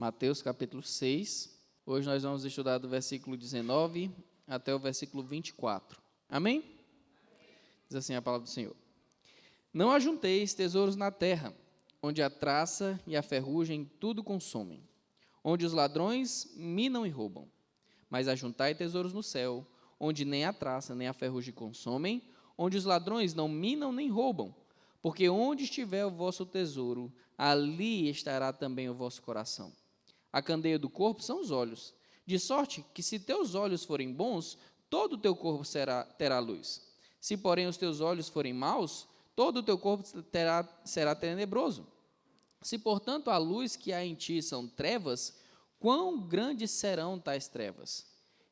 Mateus capítulo 6. Hoje nós vamos estudar do versículo 19 até o versículo 24. Amém? Diz assim a palavra do Senhor. Não ajunteis tesouros na terra, onde a traça e a ferrugem tudo consomem, onde os ladrões minam e roubam. Mas ajuntai tesouros no céu, onde nem a traça nem a ferrugem consomem, onde os ladrões não minam nem roubam. Porque onde estiver o vosso tesouro, ali estará também o vosso coração. A candeia do corpo são os olhos, de sorte que se teus olhos forem bons, todo o teu corpo terá luz. Se, porém, os teus olhos forem maus, todo o teu corpo será tenebroso. Se, portanto, a luz que há em ti são trevas, quão grandes serão tais trevas?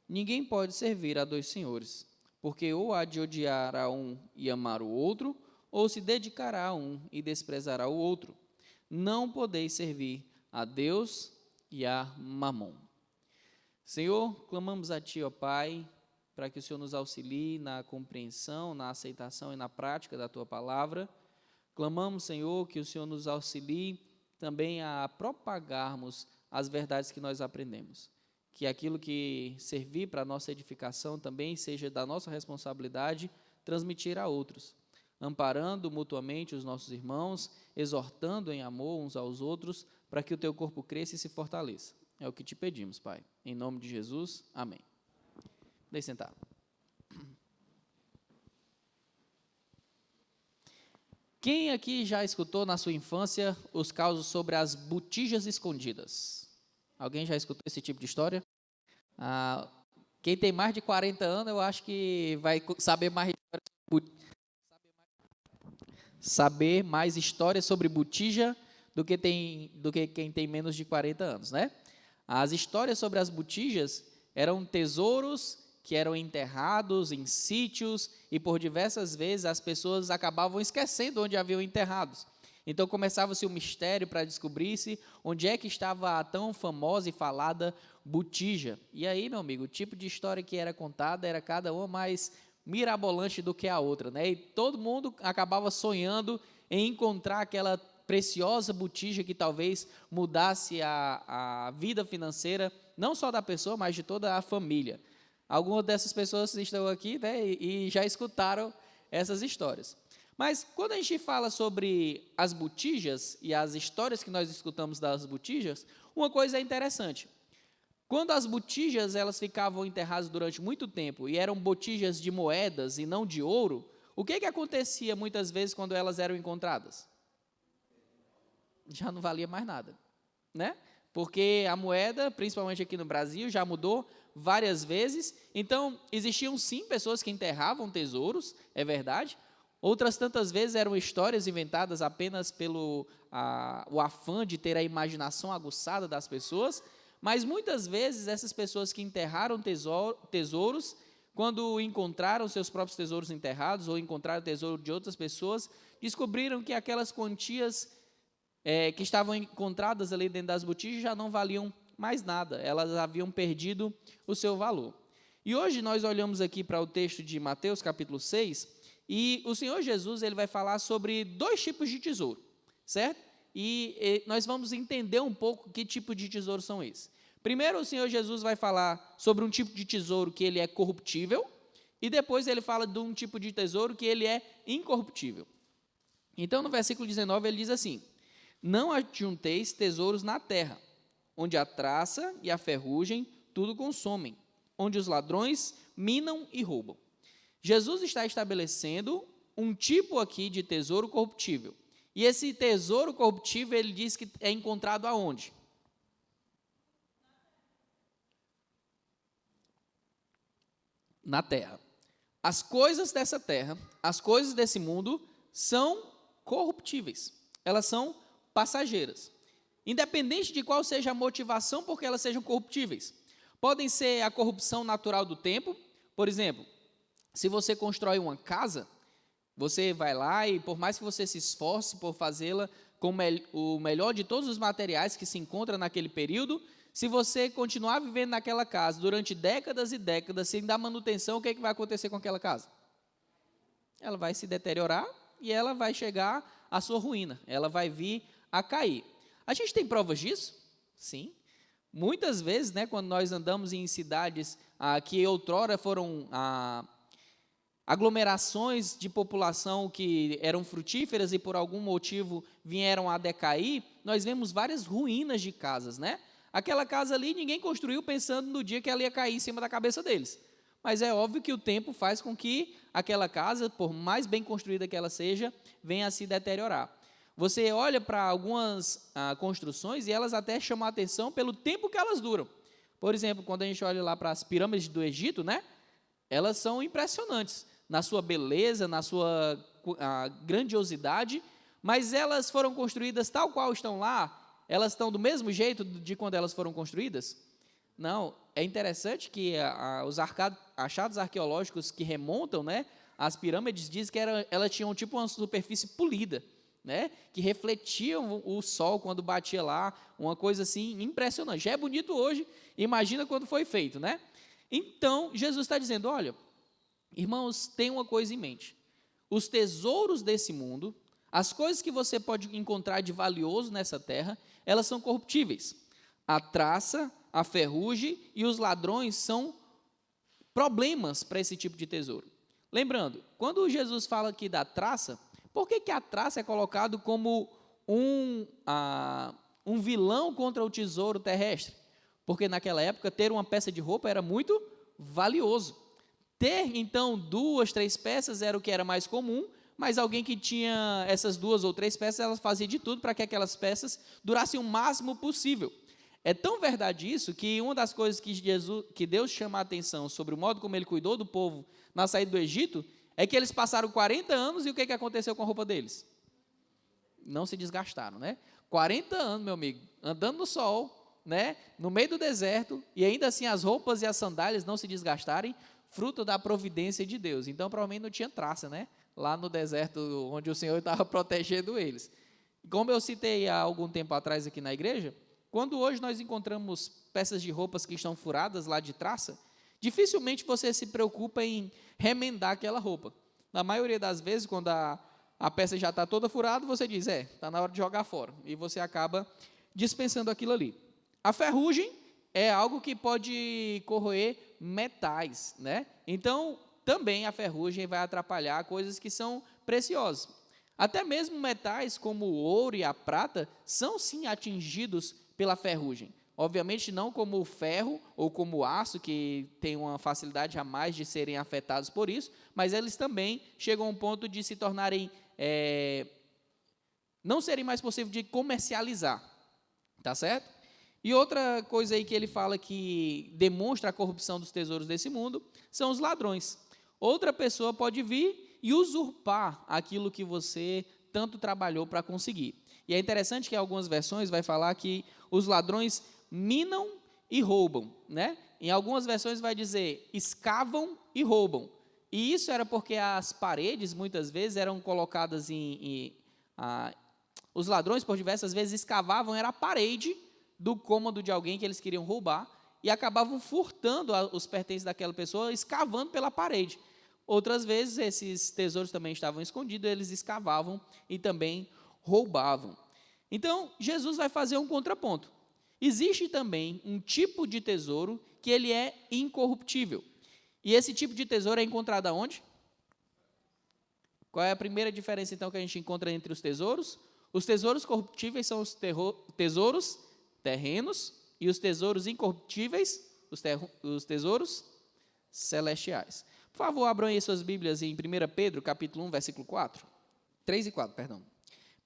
Ninguém pode servir a dois senhores, porque ou há de odiar a um e amar o outro, ou se dedicará a um e desprezará o outro. Não podeis servir a Deus e a Mamon. Senhor, clamamos a Ti, ó Pai, para que o Senhor nos auxilie na compreensão, na aceitação e na prática da Tua palavra. Clamamos, Senhor, que o Senhor nos auxilie também a propagarmos as verdades que nós aprendemos. Que aquilo que servir para a nossa edificação também seja da nossa responsabilidade transmitir a outros, amparando mutuamente os nossos irmãos, exortando em amor uns aos outros, para que o Teu corpo cresça e se fortaleça. É o que te pedimos, Pai. Em nome de Jesus, amém. Deixe sentar. Quem aqui já escutou na sua infância os causos sobre as botijas escondidas? Alguém já escutou esse tipo de história? Quem tem mais de 40 anos, eu acho que vai saber mais histórias sobre botija do que quem tem menos de 40 anos, né? As histórias sobre as botijas eram tesouros que eram enterrados em sítios e por diversas vezes as pessoas acabavam esquecendo onde haviam enterrados. Então começava-se o mistério para descobrir-se onde é que estava a tão famosa e falada botija. E aí, meu amigo, o tipo de história que era contada era cada uma mais mirabolante do que a outra, né? E todo mundo acabava sonhando em encontrar aquela preciosa botija que talvez mudasse a vida financeira, não só da pessoa, mas de toda a família. Algumas dessas pessoas estão aqui, né, e já escutaram essas histórias. Mas quando a gente fala sobre as botijas e as histórias que nós escutamos das botijas, uma coisa é interessante. Quando as botijas elas ficavam enterradas durante muito tempo e eram botijas de moedas e não de ouro, o que acontecia muitas vezes quando elas eram encontradas? Já não valia mais nada, né? Porque a moeda, principalmente aqui no Brasil, já mudou várias vezes. Então, existiam sim pessoas que enterravam tesouros, é verdade. Outras tantas vezes eram histórias inventadas apenas pelo o afã de ter a imaginação aguçada das pessoas. Mas muitas vezes essas pessoas que enterraram tesouros, quando encontraram seus próprios tesouros enterrados ou encontraram o tesouro de outras pessoas, descobriram que aquelas quantias que estavam encontradas ali dentro das botijas já não valiam mais nada, elas haviam perdido o seu valor. E hoje nós olhamos aqui para o texto de Mateus capítulo 6, e o Senhor Jesus ele vai falar sobre dois tipos de tesouro, certo? E nós vamos entender um pouco que tipo de tesouro são esses. Primeiro o Senhor Jesus vai falar sobre um tipo de tesouro que ele é corruptível, e depois ele fala de um tipo de tesouro que ele é incorruptível. Então no versículo 19 ele diz assim: não ajunteis tesouros na terra, onde a traça e a ferrugem tudo consomem, onde os ladrões minam e roubam. Jesus está estabelecendo um tipo aqui de tesouro corruptível. E esse tesouro corruptível, ele diz que é encontrado aonde? Na terra. As coisas dessa terra, as coisas desse mundo são corruptíveis. Elas são passageiras. Independente de qual seja a motivação por que elas sejam corruptíveis. Podem ser a corrupção natural do tempo. Por exemplo, se você constrói uma casa, você vai lá e por mais que você se esforce por fazê-la com o melhor de todos os materiais que se encontram naquele período, se você continuar vivendo naquela casa durante décadas e décadas sem dar manutenção, o que vai acontecer com aquela casa? Ela vai se deteriorar e ela vai chegar à sua ruína, ela vai vir a cair. A gente tem provas disso? Sim. Muitas vezes, né, quando nós andamos em cidades que outrora foram aglomerações de população que eram frutíferas e por algum motivo vieram a decair, nós vemos várias ruínas de casas, né? Aquela casa ali ninguém construiu pensando no dia que ela ia cair em cima da cabeça deles. Mas é óbvio que o tempo faz com que aquela casa, por mais bem construída que ela seja, venha a se deteriorar. Você olha para algumas construções e elas até chamam a atenção pelo tempo que elas duram. Por exemplo, quando a gente olha lá para as pirâmides do Egito, né? Elas são impressionantes na sua beleza, na sua grandiosidade, mas elas foram construídas tal qual estão lá, elas estão do mesmo jeito de quando elas foram construídas? Não, é interessante que os achados arqueológicos que remontam, né, as pirâmides dizem que elas tinham tipo uma superfície polida, né, que refletiam o sol quando batia lá, uma coisa assim impressionante. Já é bonito hoje, imagina quando foi feito, né? Então, Jesus está dizendo, olha, irmãos, tenham uma coisa em mente. Os tesouros desse mundo, as coisas que você pode encontrar de valioso nessa terra, elas são corruptíveis. A traça, a ferrugem e os ladrões são problemas para esse tipo de tesouro. Lembrando, quando Jesus fala aqui da traça, por que a traça é colocado como um vilão contra o tesouro terrestre? Porque naquela época ter uma peça de roupa era muito valioso. Ter, então, 2, 3 peças era o que era mais comum, mas alguém que tinha essas 2 ou 3 peças, ela fazia de tudo para que aquelas peças durassem o máximo possível. É tão verdade isso que uma das coisas que Deus chama a atenção sobre o modo como ele cuidou do povo na saída do Egito, é que eles passaram 40 anos e o que aconteceu com a roupa deles? Não se desgastaram, né? 40 anos, meu amigo, andando no sol, né? No meio do deserto, e ainda assim as roupas e as sandálias não se desgastarem, fruto da providência de Deus. Então, provavelmente não tinha traça, né? Lá no deserto onde o Senhor estava protegendo eles. Como eu citei há algum tempo atrás aqui na igreja, quando hoje nós encontramos peças de roupas que estão furadas lá de traça, dificilmente você se preocupa em remendar aquela roupa. Na maioria das vezes, quando a peça já está toda furada, você diz, está na hora de jogar fora. E você acaba dispensando aquilo ali. A ferrugem é algo que pode corroer metais, né? Então, também a ferrugem vai atrapalhar coisas que são preciosas. Até mesmo metais como o ouro e a prata são sim atingidos pela ferrugem. Obviamente não como o ferro ou como o aço, que tem uma facilidade a mais de serem afetados por isso, mas eles também chegam a um ponto de se tornarem, não serem mais possível de comercializar, tá certo? E outra coisa aí que ele fala que demonstra a corrupção dos tesouros desse mundo, são os ladrões. Outra pessoa pode vir e usurpar aquilo que você tanto trabalhou para conseguir. E é interessante que em algumas versões vai falar que os ladrões minam e roubam, né? Em algumas versões vai dizer escavam e roubam. E isso era porque as paredes, muitas vezes, eram colocadas os ladrões, por diversas vezes, escavavam, era a parede do cômodo de alguém que eles queriam roubar, e acabavam furtando os pertences daquela pessoa, escavando pela parede. Outras vezes, esses tesouros também estavam escondidos, eles escavavam e também roubavam. Então, Jesus vai fazer um contraponto. Existe também um tipo de tesouro que ele é incorruptível. E esse tipo de tesouro é encontrado aonde? Qual é a primeira diferença, então, que a gente encontra entre os tesouros? Os tesouros corruptíveis são os tesouros terrenos e os tesouros incorruptíveis, os tesouros celestiais. Por favor, abram aí suas Bíblias em 1 Pedro, capítulo 1, versículo 4. 3 e 4, perdão.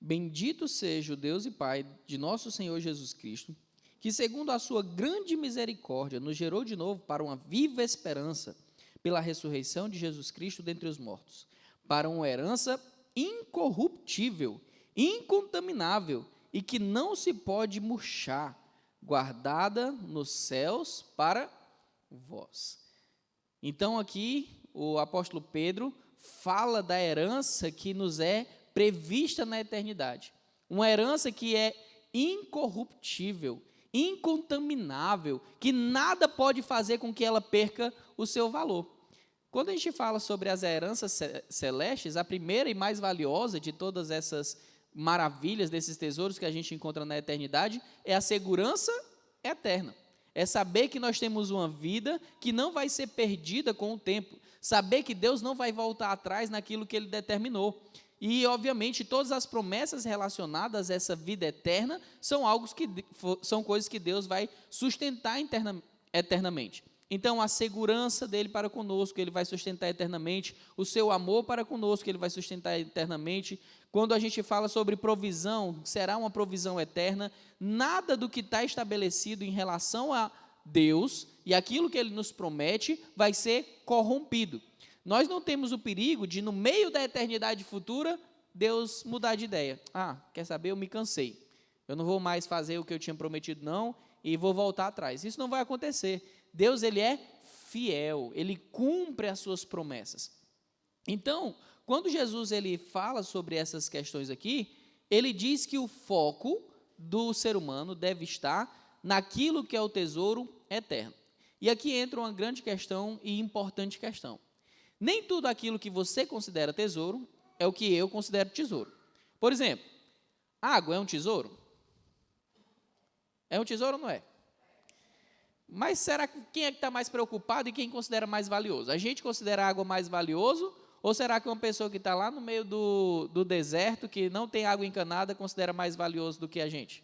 Bendito seja o Deus e Pai de nosso Senhor Jesus Cristo, que segundo a sua grande misericórdia nos gerou de novo para uma viva esperança pela ressurreição de Jesus Cristo dentre os mortos, para uma herança incorruptível, incontaminável e que não se pode murchar, guardada nos céus para vós. Então aqui o apóstolo Pedro fala da herança que nos é prevista na eternidade. Uma herança que é incorruptível, incontaminável, que nada pode fazer com que ela perca o seu valor. Quando a gente fala sobre as heranças celestes, a primeira e mais valiosa de todas essas maravilhas desses tesouros que a gente encontra na eternidade é a segurança eterna. É saber que nós temos uma vida que não vai ser perdida com o tempo. Saber que Deus não vai voltar atrás naquilo que Ele determinou. E, obviamente, todas as promessas relacionadas a essa vida eterna são coisas que Deus vai sustentar eternamente. Então, a segurança dele para conosco, Ele vai sustentar eternamente. O seu amor para conosco, Ele vai sustentar eternamente. Quando a gente fala sobre provisão, será uma provisão eterna. Nada do que está estabelecido em relação a Deus e aquilo que Ele nos promete vai ser corrompido. Nós não temos o perigo de, no meio da eternidade futura, Deus mudar de ideia. Quer saber? Eu me cansei. Eu não vou mais fazer o que eu tinha prometido, não, e vou voltar atrás. Isso não vai acontecer. Deus, Ele é fiel, Ele cumpre as suas promessas. Então, quando Jesus ele fala sobre essas questões aqui, Ele diz que o foco do ser humano deve estar naquilo que é o tesouro eterno. E aqui entra uma grande questão e importante questão. Nem tudo aquilo que você considera tesouro é o que eu considero tesouro. Por exemplo, água é um tesouro? É um tesouro ou não é? Mas será que quem é que está mais preocupado e quem considera mais valioso? A gente considera a água mais valioso? Ou será que uma pessoa que está lá no meio do deserto, que não tem água encanada, considera mais valioso do que a gente?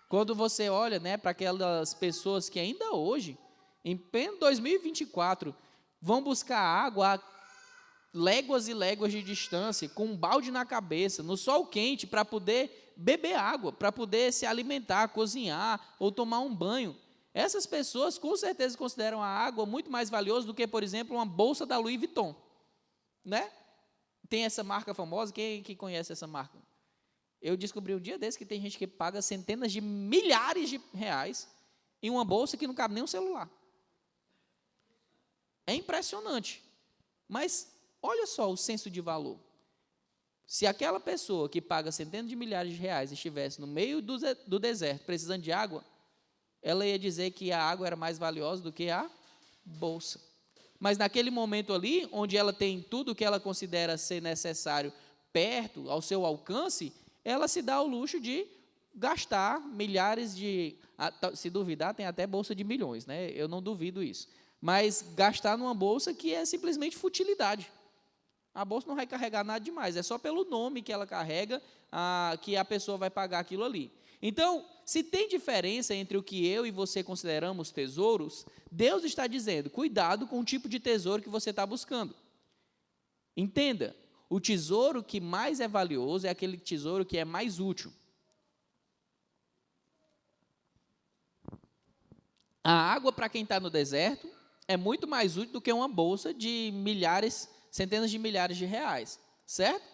Quando você olha, né, para aquelas pessoas que ainda hoje, em pleno 2024, vão buscar água a léguas e léguas de distância, com um balde na cabeça, no sol quente, para poder beber água, para poder se alimentar, cozinhar ou tomar um banho. Essas pessoas com certeza consideram a água muito mais valiosa do que, por exemplo, uma bolsa da Louis Vuitton, né? Tem essa marca famosa, quem que conhece essa marca? Eu descobri um dia desse que tem gente que paga centenas de milhares de reais em uma bolsa que não cabe nem um celular. É impressionante. Mas olha só o senso de valor. Se aquela pessoa que paga centenas de milhares de reais estivesse no meio do deserto, precisando de água, ela ia dizer que a água era mais valiosa do que a bolsa. Mas naquele momento ali, onde ela tem tudo o que ela considera ser necessário perto, ao seu alcance, ela se dá ao luxo de gastar milhares se duvidar, tem até bolsa de milhões, né? Eu não duvido isso. Mas gastar numa bolsa que é simplesmente futilidade. A bolsa não vai carregar nada demais, é só pelo nome que ela carrega que a pessoa vai pagar aquilo ali. Então, se tem diferença entre o que eu e você consideramos tesouros, Deus está dizendo, cuidado com o tipo de tesouro que você está buscando. Entenda, o tesouro que mais é valioso é aquele tesouro que é mais útil. A água, para quem está no deserto, é muito mais útil do que uma bolsa de centenas de milhares de reais, certo?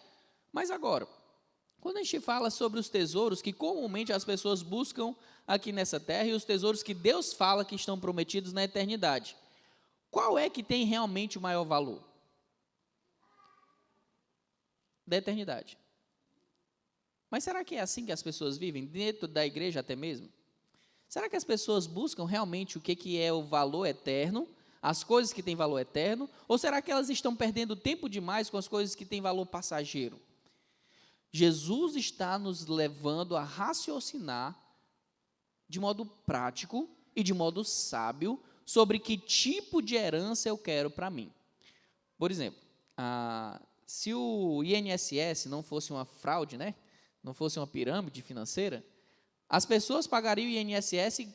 Mas agora, quando a gente fala sobre os tesouros que comumente as pessoas buscam aqui nessa terra e os tesouros que Deus fala que estão prometidos na eternidade, qual é que tem realmente o maior valor? Da eternidade. Mas será que é assim que as pessoas vivem, dentro da igreja até mesmo? Será que as pessoas buscam realmente o que é o valor eterno, as coisas que têm valor eterno, ou será que elas estão perdendo tempo demais com as coisas que têm valor passageiro? Jesus está nos levando a raciocinar de modo prático e de modo sábio sobre que tipo de herança eu quero para mim. Por exemplo, se o INSS não fosse uma fraude, né, não fosse uma pirâmide financeira, as pessoas pagariam o INSS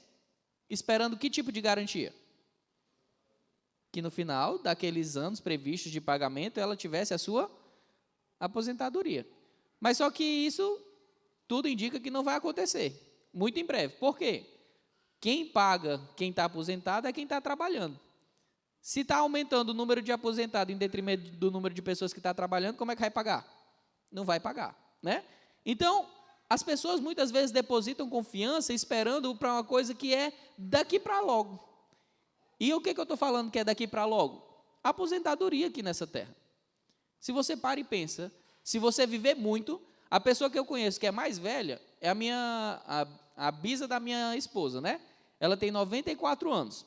esperando que tipo de garantia? Que no final daqueles anos previstos de pagamento, ela tivesse a sua aposentadoria. Mas só que isso tudo indica que não vai acontecer, muito em breve. Por quê? Quem paga, quem está aposentado, é quem está trabalhando. Se está aumentando o número de aposentados em detrimento do número de pessoas que está trabalhando, como é que vai pagar? Não vai pagar, né? Então, as pessoas muitas vezes depositam confiança esperando para uma coisa que é daqui para logo. E o que eu estou falando que é daqui para logo? A aposentadoria aqui nessa terra. Se você para e pensa, se você viver muito, a pessoa que eu conheço que é mais velha é a bisa da minha esposa, né? Ela tem 94 anos.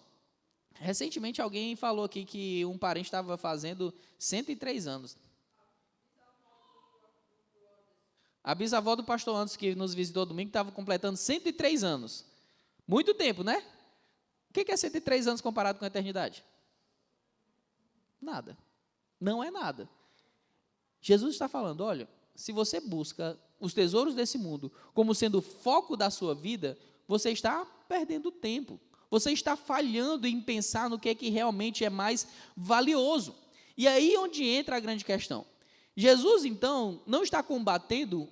Recentemente alguém falou aqui que um parente estava fazendo 103 anos. A bisavó do pastor Anderson, que nos visitou domingo, estava completando 103 anos. Muito tempo, né? O que é 103 anos comparado com a eternidade? Nada. Não é nada. Jesus está falando, olha, se você busca os tesouros desse mundo como sendo o foco da sua vida, você está perdendo tempo. Você está falhando em pensar no que é que realmente é mais valioso. E aí onde entra a grande questão. Jesus, então, não está combatendo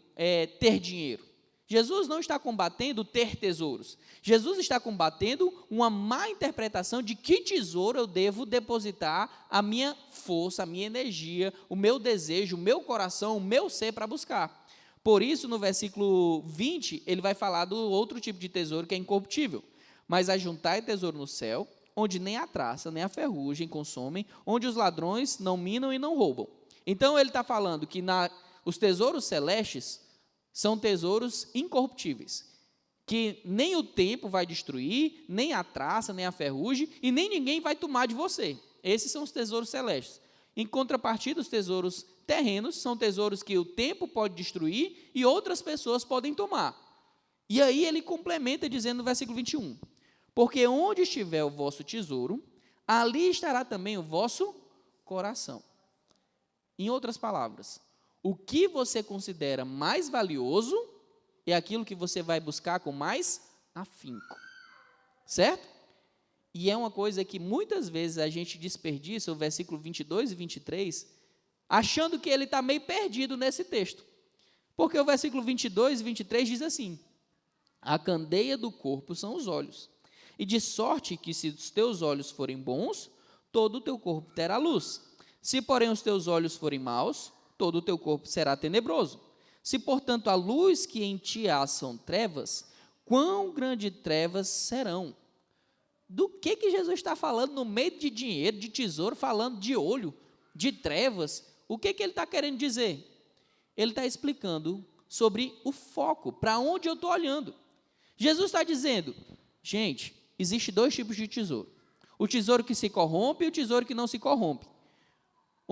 ter dinheiro. Jesus não está combatendo ter tesouros. Jesus está combatendo uma má interpretação de que tesouro eu devo depositar a minha força, a minha energia, o meu desejo, o meu coração, o meu ser para buscar. Por isso, no versículo 20, ele vai falar do outro tipo de tesouro que é incorruptível. Mas ajuntai tesouro no céu, onde nem a traça, nem a ferrugem consomem, onde os ladrões não minam e não roubam. Então, ele está falando que os tesouros celestes são tesouros incorruptíveis, que nem o tempo vai destruir, nem a traça, nem a ferrugem, e nem ninguém vai tomar de você. Esses são os tesouros celestes. Em contrapartida, os tesouros terrenos são tesouros que o tempo pode destruir e outras pessoas podem tomar. E aí ele complementa dizendo no versículo 21, porque onde estiver o vosso tesouro, ali estará também o vosso coração. Em outras palavras, o que você considera mais valioso é aquilo que você vai buscar com mais afinco. Certo? E é uma coisa que muitas vezes a gente desperdiça, o versículo 22 e 23, achando que ele está meio perdido nesse texto. Porque o versículo 22 e 23 diz assim, a candeia do corpo são os olhos, e de sorte que se os teus olhos forem bons, todo o teu corpo terá luz. Se, porém, os teus olhos forem maus, todo o teu corpo será tenebroso. Se, portanto, a luz que em ti há são trevas, quão grandes trevas serão? Do que Jesus está falando no meio de dinheiro, de tesouro, falando de olho, de trevas? O que ele está querendo dizer? Ele está explicando sobre o foco, para onde eu estou olhando. Jesus está dizendo, gente, existe dois tipos de tesouro. O tesouro que se corrompe e o tesouro que não se corrompe.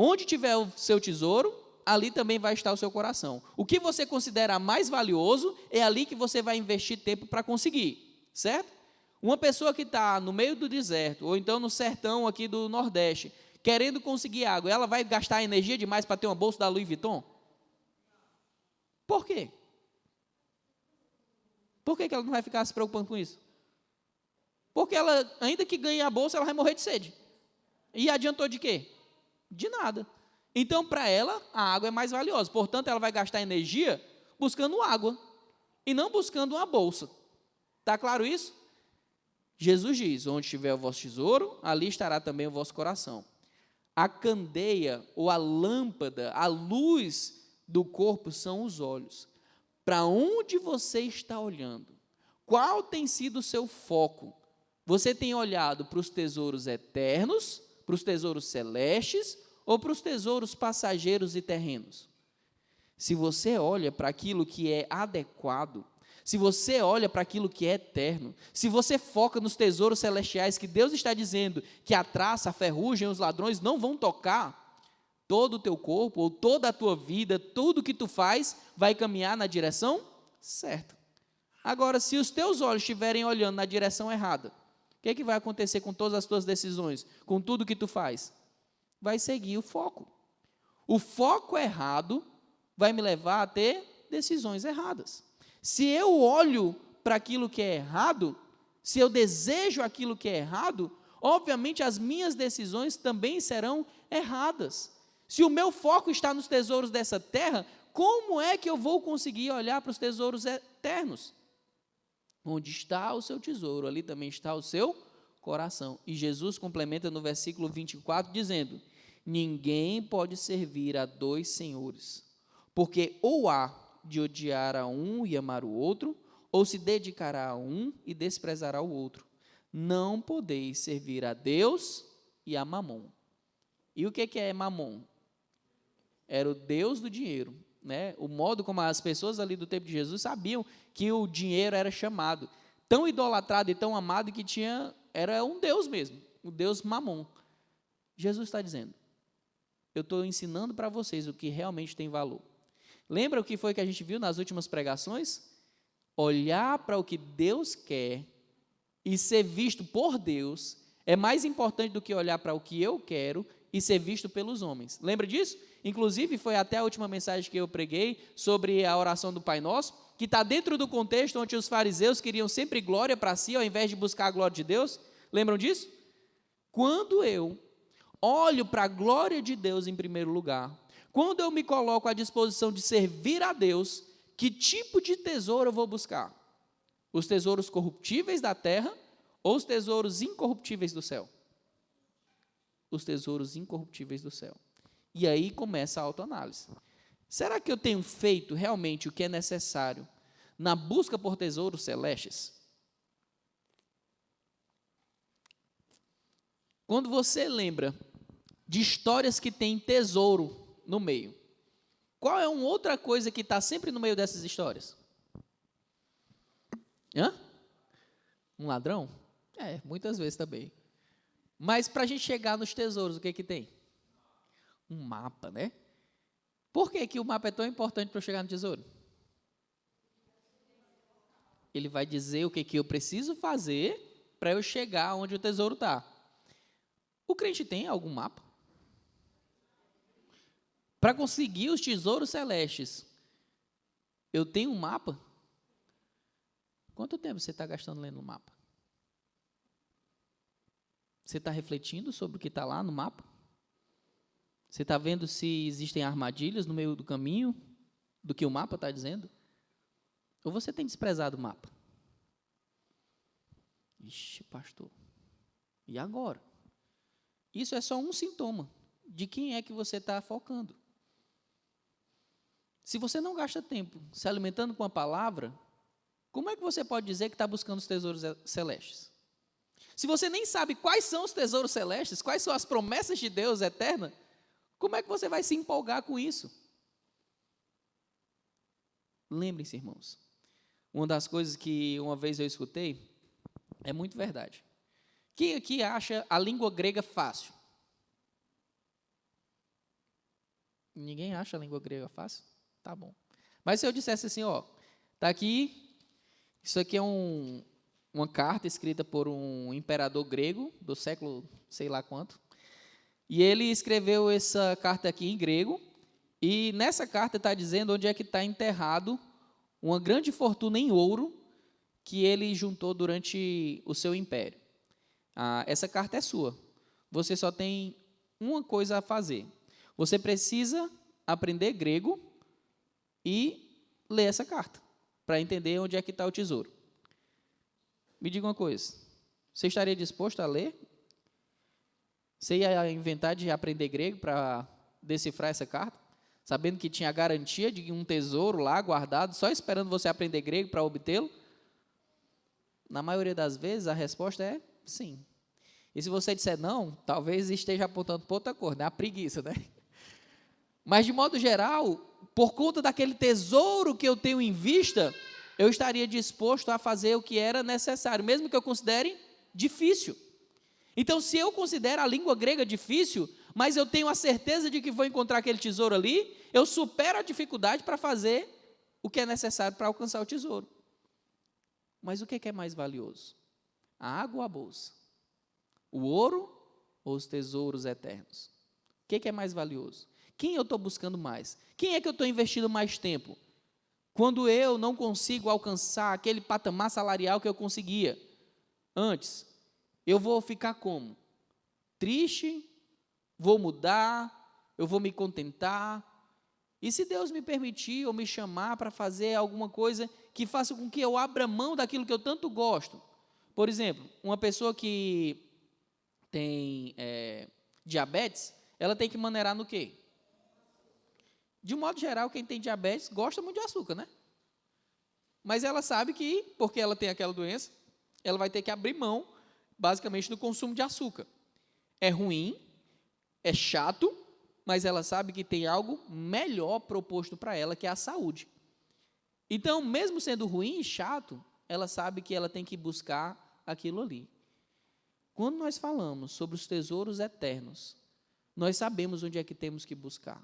Onde tiver o seu tesouro, ali também vai estar o seu coração. O que você considera mais valioso, é ali que você vai investir tempo para conseguir, certo? Uma pessoa que está no meio do deserto, ou então no sertão aqui do Nordeste, querendo conseguir água, ela vai gastar energia demais para ter uma bolsa da Louis Vuitton? Por quê? Por que ela não vai ficar se preocupando com isso? Porque ela, ainda que ganhe a bolsa, ela vai morrer de sede. E adiantou de quê? De nada. Então, para ela, a água é mais valiosa. Portanto, ela vai gastar energia buscando água e não buscando uma bolsa. Está claro isso? Jesus diz, onde estiver o vosso tesouro, ali estará também o vosso coração. A candeia ou a lâmpada, a luz do corpo são os olhos. Para onde você está olhando? Qual tem sido o seu foco? Você tem olhado para os tesouros eternos, para os tesouros celestes ou para os tesouros passageiros e terrenos? Se você olha para aquilo que é adequado, se você olha para aquilo que é eterno, se você foca nos tesouros celestiais que Deus está dizendo que a traça, a ferrugem, os ladrões não vão tocar, todo o teu corpo, ou toda a tua vida, tudo que tu faz, vai caminhar na direção certa. Agora, se os teus olhos estiverem olhando na direção errada, o que vai acontecer com todas as tuas decisões, com tudo que tu faz? Vai seguir o foco. O foco errado vai me levar a ter decisões erradas. Se eu olho para aquilo que é errado, se eu desejo aquilo que é errado, obviamente as minhas decisões também serão erradas. Se o meu foco está nos tesouros dessa terra, como é que eu vou conseguir olhar para os tesouros eternos? Onde está o seu tesouro, ali também está o seu coração. E Jesus complementa no versículo 24, dizendo, ninguém pode servir a dois senhores, porque ou há de odiar a um e amar o outro, ou se dedicará a um e desprezará o outro. Não podeis servir a Deus e a Mamon. E o que é Mamon? Era o Deus do dinheiro, né? O modo como as pessoas ali do tempo de Jesus sabiam que o dinheiro era chamado, tão idolatrado e tão amado que era um Deus mesmo, o Deus Mamon. Jesus está dizendo, eu estou ensinando para vocês o que realmente tem valor. Lembra o que foi que a gente viu nas últimas pregações? Olhar para o que Deus quer e ser visto por Deus é mais importante do que olhar para o que eu quero e ser visto pelos homens. Lembra disso? Inclusive, foi até a última mensagem que eu preguei sobre a oração do Pai Nosso, que está dentro do contexto onde os fariseus queriam sempre glória para si, ao invés de buscar a glória de Deus. Lembram disso? Quando eu olho para a glória de Deus em primeiro lugar, quando eu me coloco à disposição de servir a Deus, que tipo de tesouro eu vou buscar? Os tesouros corruptíveis da terra ou os tesouros incorruptíveis do céu? Os tesouros incorruptíveis do céu. E aí começa a autoanálise. Será que eu tenho feito realmente o que é necessário na busca por tesouros celestes? Quando você lembra de histórias que têm tesouro no meio, qual é uma outra coisa que está sempre no meio dessas histórias? Um ladrão? Muitas vezes também. Mas para a gente chegar nos tesouros, o que que tem? Um mapa, né? Por que que o mapa é tão importante para eu chegar no tesouro? Ele vai dizer o que que eu preciso fazer para eu chegar onde o tesouro está. O crente tem algum mapa? Para conseguir os tesouros celestes, eu tenho um mapa? Quanto tempo você está gastando lendo o mapa? Você está refletindo sobre o que está lá no mapa? Você está vendo se existem armadilhas no meio do caminho do que o mapa está dizendo? Ou você tem desprezado o mapa? Ixi, pastor, e agora? Isso é só um sintoma de quem é que você está focando. Se você não gasta tempo se alimentando com a palavra, como é que você pode dizer que está buscando os tesouros celestes? Se você nem sabe quais são os tesouros celestes, quais são as promessas de Deus eterna, como é que você vai se empolgar com isso? Lembrem-se, irmãos, uma das coisas que uma vez eu escutei é muito verdade. Quem aqui acha a língua grega fácil? Ninguém acha a língua grega fácil? Tá bom. Mas se eu dissesse assim, tá aqui, isso aqui é uma carta escrita por um imperador grego do século sei lá quanto, e ele escreveu essa carta aqui em grego, e nessa carta está dizendo onde é que está enterrado uma grande fortuna em ouro que ele juntou durante o seu império. Essa carta é sua. Você só tem uma coisa a fazer. Você precisa aprender grego e ler essa carta, para entender onde é que está o tesouro. Me diga uma coisa, você estaria disposto a ler? Você ia inventar de aprender grego para decifrar essa carta? Sabendo que tinha a garantia de um tesouro lá guardado, só esperando você aprender grego para obtê-lo? Na maioria das vezes, a resposta é sim. E se você disser não, talvez esteja apontando para outra coisa, né? A preguiça, né? Mas, de modo geral, por conta daquele tesouro que eu tenho em vista, eu estaria disposto a fazer o que era necessário, mesmo que eu considere difícil. Então, se eu considero a língua grega difícil, mas eu tenho a certeza de que vou encontrar aquele tesouro ali, eu supero a dificuldade para fazer o que é necessário para alcançar o tesouro. Mas o que é mais valioso? A água ou a bolsa? O ouro ou os tesouros eternos? O que é mais valioso? Quem eu estou buscando mais? Quem é que eu estou investindo mais tempo? Quando eu não consigo alcançar aquele patamar salarial que eu conseguia antes, eu vou ficar como? Triste? Vou mudar? Eu vou me contentar? E se Deus me permitir ou me chamar para fazer alguma coisa que faça com que eu abra mão daquilo que eu tanto gosto? Por exemplo, uma pessoa que tem diabetes, ela tem que maneirar no quê? De um modo geral, quem tem diabetes gosta muito de açúcar, né? Mas ela sabe que, porque ela tem aquela doença, ela vai ter que abrir mão, basicamente, do consumo de açúcar. É ruim, é chato, mas ela sabe que tem algo melhor proposto para ela, que é a saúde. Então, mesmo sendo ruim e chato, ela sabe que ela tem que buscar aquilo ali. Quando nós falamos sobre os tesouros eternos, nós sabemos onde é que temos que buscar.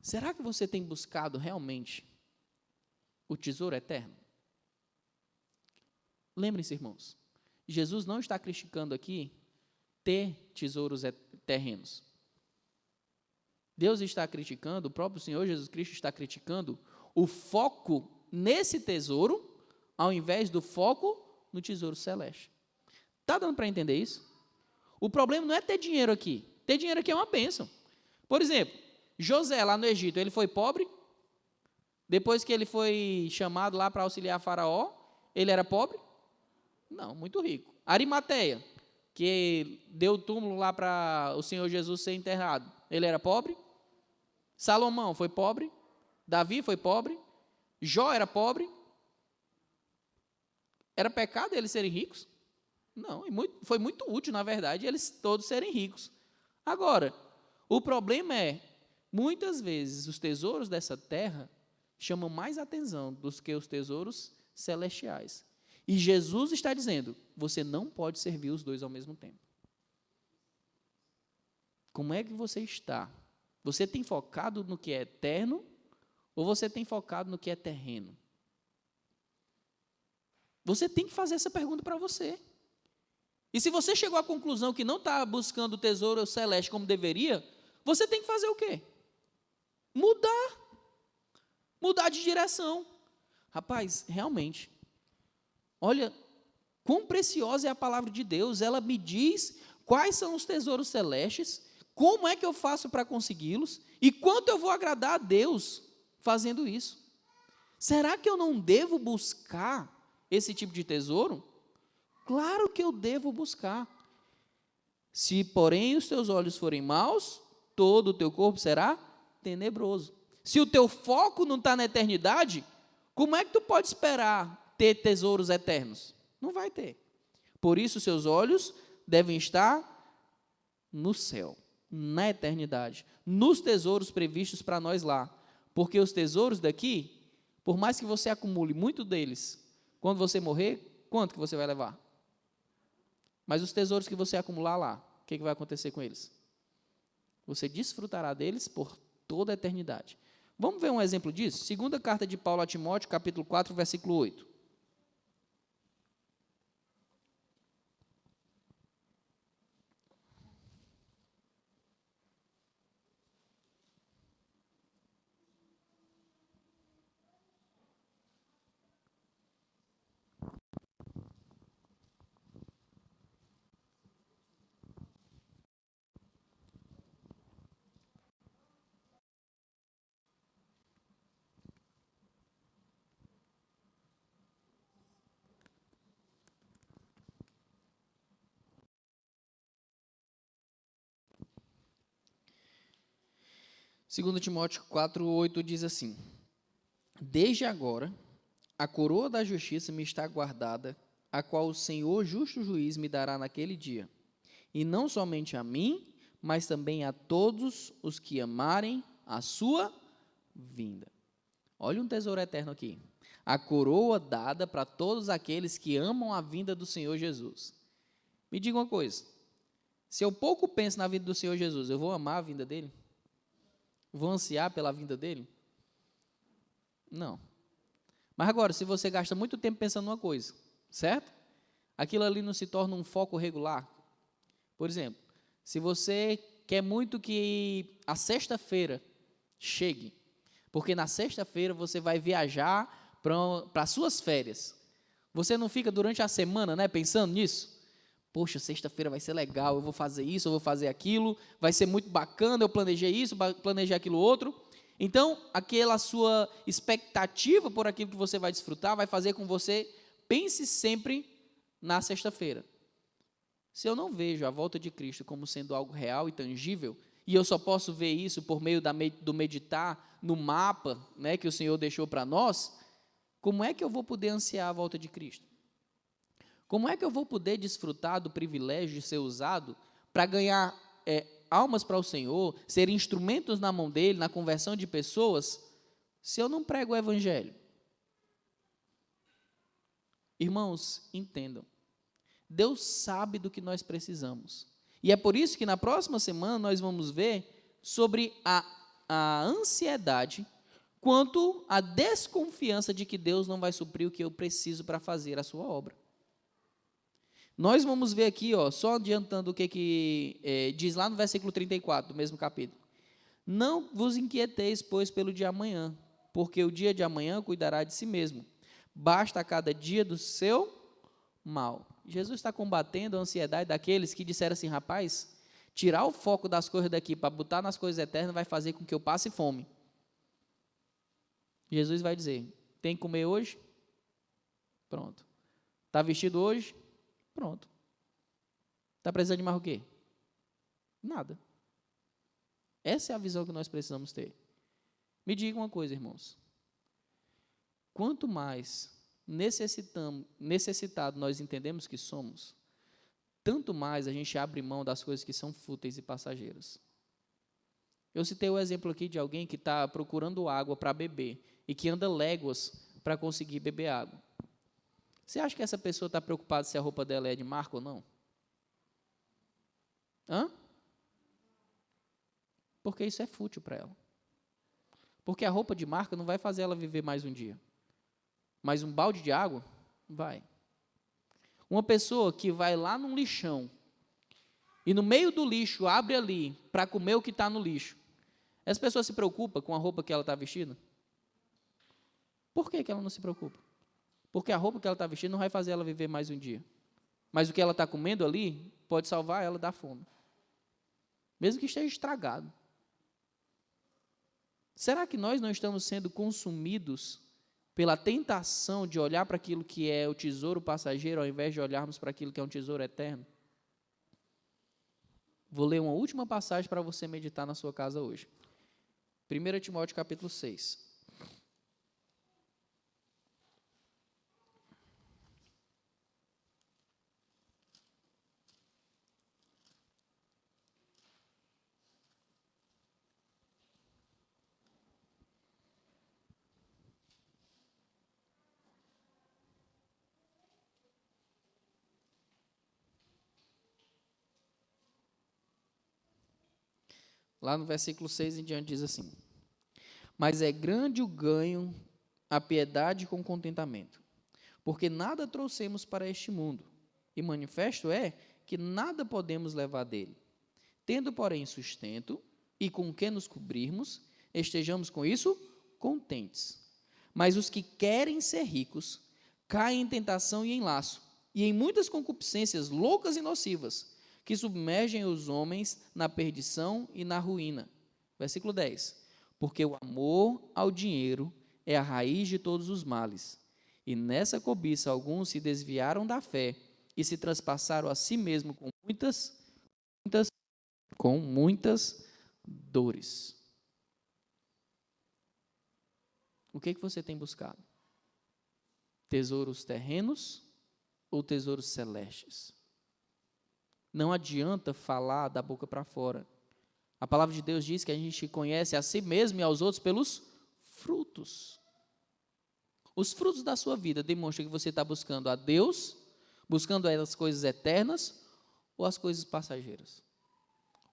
Será que você tem buscado realmente o tesouro eterno? Lembrem-se, irmãos, Jesus não está criticando aqui ter tesouros terrenos. Deus está criticando, o próprio Senhor Jesus Cristo está criticando o foco nesse tesouro, ao invés do foco no tesouro celeste. Está dando para entender isso? O problema não é ter dinheiro aqui. Ter dinheiro aqui é uma bênção. Por exemplo, José, lá no Egito, ele foi pobre? Depois que ele foi chamado lá para auxiliar Faraó, ele era pobre? Não, muito rico. Arimateia, que deu o túmulo lá para o Senhor Jesus ser enterrado, ele era pobre? Salomão foi pobre? Davi foi pobre? Jó era pobre? Era pecado eles serem ricos? Não, foi muito útil, na verdade, eles todos serem ricos. Agora, o problema é, muitas vezes, os tesouros dessa terra chamam mais atenção do que os tesouros celestiais. E Jesus está dizendo, você não pode servir os dois ao mesmo tempo. Como é que você está? Você tem focado no que é eterno ou você tem focado no que é terreno? Você tem que fazer essa pergunta para você. E se você chegou à conclusão que não está buscando o tesouro celeste como deveria, você tem que fazer o quê? Mudar de direção. Rapaz, realmente, olha, quão preciosa é a palavra de Deus. Ela me diz quais são os tesouros celestes, como é que eu faço para consegui-los e quanto eu vou agradar a Deus fazendo isso. Será que eu não devo buscar esse tipo de tesouro? Claro que eu devo buscar. Se, porém, os teus olhos forem maus, todo o teu corpo será tenebroso. Se o teu foco não está na eternidade, como é que tu pode esperar ter tesouros eternos? Não vai ter. Por isso, seus olhos devem estar no céu, na eternidade, nos tesouros previstos para nós lá. Porque os tesouros daqui, por mais que você acumule muito deles, quando você morrer, quanto que você vai levar? Mas os tesouros que você acumular lá, o que vai acontecer com eles? Você desfrutará deles por toda a eternidade. Vamos ver um exemplo disso? Segunda carta de Paulo a Timóteo, capítulo 4, versículo 8. Segundo Timóteo 4, 8 diz assim: Desde agora, a coroa da justiça me está guardada, a qual o Senhor, justo juiz, me dará naquele dia. E não somente a mim, mas também a todos os que amarem a sua vinda. Olha um tesouro eterno aqui. A coroa dada para todos aqueles que amam a vinda do Senhor Jesus. Me diga uma coisa. Se eu pouco penso na vinda do Senhor Jesus, eu vou amar a vinda dele? Vou ansiar pela vinda dele? Não. Mas agora, se você gasta muito tempo pensando numa coisa, certo? Aquilo ali não se torna um foco regular. Por exemplo, se você quer muito que a sexta-feira chegue, porque na sexta-feira você vai viajar para as suas férias. Você não fica durante a semana, né, pensando nisso? Poxa, sexta-feira vai ser legal, eu vou fazer isso, eu vou fazer aquilo, vai ser muito bacana, eu planejei isso, planejei aquilo outro. Então, aquela sua expectativa por aquilo que você vai desfrutar vai fazer com que você pense sempre na sexta-feira. Se eu não vejo a volta de Cristo como sendo algo real e tangível, e eu só posso ver isso por meio do meditar no mapa, né, que o Senhor deixou para nós, como é que eu vou poder ansiar a volta de Cristo? Como é que eu vou poder desfrutar do privilégio de ser usado para ganhar almas para o Senhor, ser instrumentos na mão dele, na conversão de pessoas, se eu não prego o Evangelho? Irmãos, entendam. Deus sabe do que nós precisamos. E é por isso que na próxima semana nós vamos ver sobre a a ansiedade quanto à desconfiança de que Deus não vai suprir o que eu preciso para fazer a sua obra. Nós vamos ver aqui, só adiantando o que diz lá no versículo 34, do mesmo capítulo. Não vos inquieteis, pois, pelo dia de amanhã, porque o dia de amanhã cuidará de si mesmo. Basta a cada dia do seu mal. Jesus está combatendo a ansiedade daqueles que disseram assim, rapaz, tirar o foco das coisas daqui para botar nas coisas eternas vai fazer com que eu passe fome. Jesus vai dizer, tem que comer hoje? Pronto. Está vestido hoje? Pronto. Está precisando de mais o quê? Nada. Essa é a visão que nós precisamos ter. Me diga uma coisa, irmãos. Quanto mais necessitado nós entendemos que somos, tanto mais a gente abre mão das coisas que são fúteis e passageiras. Eu citei o exemplo aqui de alguém que está procurando água para beber e que anda léguas para conseguir beber água. Você acha que essa pessoa está preocupada se a roupa dela é de marca ou não? Porque isso é fútil para ela. Porque a roupa de marca não vai fazer ela viver mais um dia. Mas um balde de água, vai. Uma pessoa que vai lá num lixão e no meio do lixo abre ali para comer o que está no lixo, essa pessoa se preocupa com a roupa que ela está vestindo? Por que ela não se preocupa? Porque a roupa que ela está vestindo não vai fazer ela viver mais um dia. Mas o que ela está comendo ali pode salvar ela da fome. Mesmo que esteja estragado. Será que nós não estamos sendo consumidos pela tentação de olhar para aquilo que é o tesouro passageiro, ao invés de olharmos para aquilo que é um tesouro eterno? Vou ler uma última passagem para você meditar na sua casa hoje. 1 Timóteo capítulo 6. Lá no versículo 6 em diante diz assim: mas é grande o ganho, a piedade com contentamento, porque nada trouxemos para este mundo, e manifesto é que nada podemos levar dele. Tendo, porém, sustento, e com que nos cobrirmos, estejamos com isso contentes. Mas os que querem ser ricos, caem em tentação e em laço, e em muitas concupiscências loucas e nocivas, que submergem os homens na perdição e na ruína. Versículo 10. Porque o amor ao dinheiro é a raiz de todos os males. E nessa cobiça alguns se desviaram da fé e se traspassaram a si mesmos com muitas dores. O que você tem buscado? Tesouros terrenos ou tesouros celestes? Não adianta falar da boca para fora. A palavra de Deus diz que a gente conhece a si mesmo e aos outros pelos frutos. Os frutos da sua vida demonstram que você está buscando a Deus, buscando as coisas eternas ou as coisas passageiras.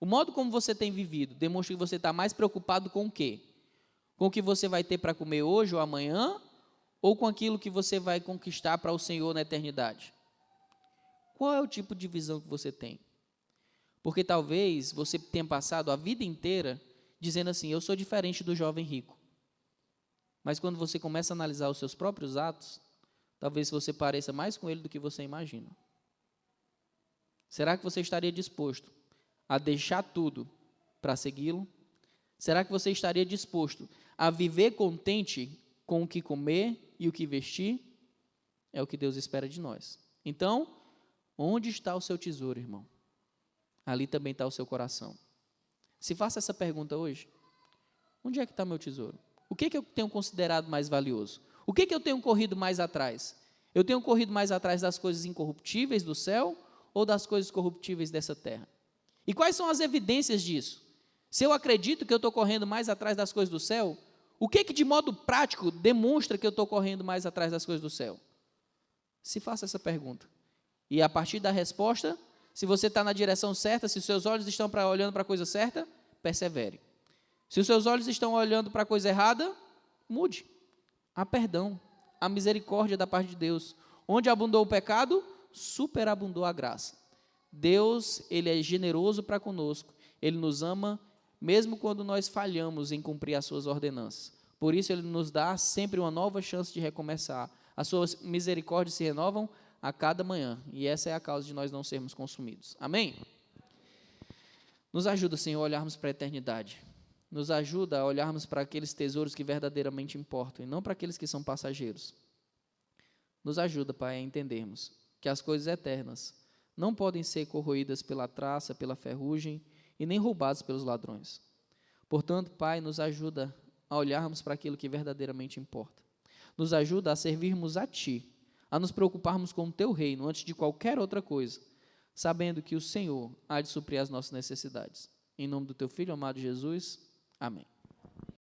O modo como você tem vivido demonstra que você está mais preocupado com o quê? Com o que você vai ter para comer hoje ou amanhã, ou com aquilo que você vai conquistar para o Senhor na eternidade? Qual é o tipo de visão que você tem? Porque talvez você tenha passado a vida inteira dizendo assim, eu sou diferente do jovem rico. Mas quando você começa a analisar os seus próprios atos, talvez você pareça mais com ele do que você imagina. Será que você estaria disposto a deixar tudo para segui-lo? Será que você estaria disposto a viver contente com o que comer e o que vestir? É o que Deus espera de nós. Então, onde está o seu tesouro, irmão? Ali também está o seu coração. Se faça essa pergunta hoje. Onde é que está meu tesouro? O que eu tenho considerado mais valioso? O que eu tenho corrido mais atrás? Eu tenho corrido mais atrás das coisas incorruptíveis do céu ou das coisas corruptíveis dessa terra? E quais são as evidências disso? Se eu acredito que eu estou correndo mais atrás das coisas do céu, o que de modo prático demonstra que eu estou correndo mais atrás das coisas do céu? Se faça essa pergunta. E a partir da resposta, se você está na direção certa, se os seus olhos estão olhando para a coisa certa, persevere. Se os seus olhos estão olhando para a coisa errada, mude. Há perdão, há misericórdia da parte de Deus. Onde abundou o pecado, superabundou a graça. Deus, Ele é generoso para conosco. Ele nos ama, mesmo quando nós falhamos em cumprir as suas ordenanças. Por isso, Ele nos dá sempre uma nova chance de recomeçar. As suas misericórdias se renovam a cada manhã. E essa é a causa de nós não sermos consumidos. Amém? Nos ajuda, Senhor, a olharmos para a eternidade. Nos ajuda a olharmos para aqueles tesouros que verdadeiramente importam e não para aqueles que são passageiros. Nos ajuda, Pai, a entendermos que as coisas eternas não podem ser corroídas pela traça, pela ferrugem e nem roubadas pelos ladrões. Portanto, Pai, nos ajuda a olharmos para aquilo que verdadeiramente importa. Nos ajuda a servirmos a Ti, a nos preocuparmos com o Teu reino antes de qualquer outra coisa, sabendo que o Senhor há de suprir as nossas necessidades. Em nome do Teu Filho amado Jesus, amém.